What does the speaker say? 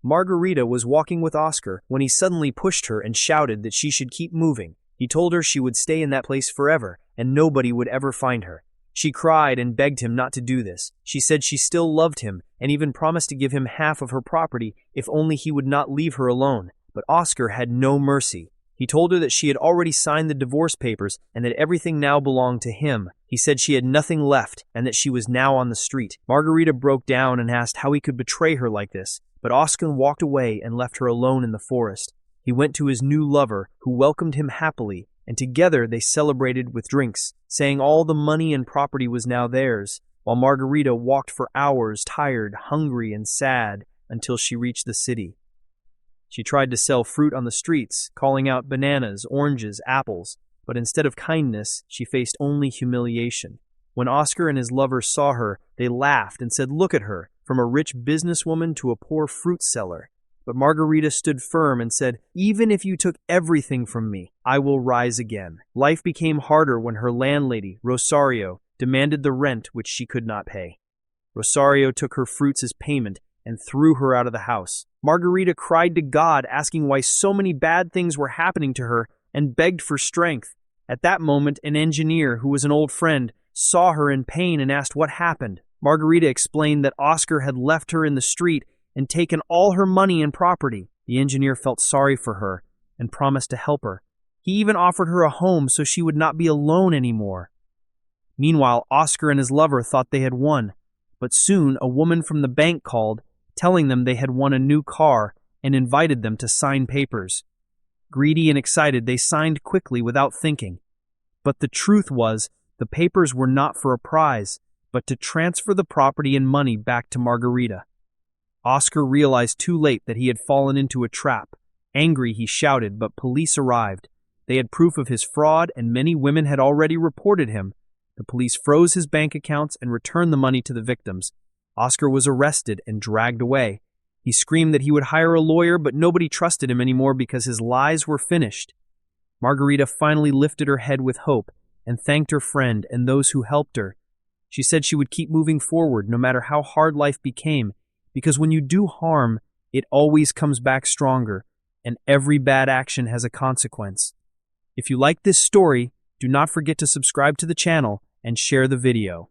Margarita was walking with Oscar when he suddenly pushed her and shouted that she should keep moving. He told her she would stay in that place forever and nobody would ever find her. She cried and begged him not to do this. She said she still loved him and even promised to give him half of her property if only he would not leave her alone. But Oscar had no mercy. He told her that she had already signed the divorce papers and that everything now belonged to him. He said she had nothing left and that she was now on the street. Margarita broke down and asked how he could betray her like this, but Oscar walked away and left her alone in the forest. He went to his new lover, who welcomed him happily, and together they celebrated with drinks, saying all the money and property was now theirs, while Margarita walked for hours, tired, hungry, and sad, until she reached the city. She tried to sell fruit on the streets, calling out bananas, oranges, apples, but instead of kindness, she faced only humiliation. When Oscar and his lover saw her, they laughed and said, "Look at her, from a rich businesswoman to a poor fruit seller." But Margarita stood firm and said, "Even if you took everything from me, I will rise again." Life became harder when her landlady, Rosario, demanded the rent which she could not pay. Rosario took her fruits as payment and threw her out of the house. Margarita cried to God, asking why so many bad things were happening to her, and begged for strength. At that moment, an engineer, who was an old friend, saw her in pain and asked what happened. Margarita explained that Oscar had left her in the street and taken all her money and property. The engineer felt sorry for her and promised to help her. He even offered her a home so she would not be alone anymore. Meanwhile, Oscar and his lover thought they had won, but soon a woman from the bank called, telling them they had won a new car and invited them to sign papers. Greedy and excited, they signed quickly without thinking. But the truth was, the papers were not for a prize, but to transfer the property and money back to Margarita. Oscar realized too late that he had fallen into a trap. Angry, he shouted, but police arrived. They had proof of his fraud, and many women had already reported him. The police froze his bank accounts and returned the money to the victims. Oscar was arrested and dragged away. He screamed that he would hire a lawyer, but nobody trusted him anymore because his lies were finished. Margarita finally lifted her head with hope and thanked her friend and those who helped her. She said she would keep moving forward no matter how hard life became, because when you do harm, it always comes back stronger, and every bad action has a consequence. If you like this story, do not forget to subscribe to the channel and share the video.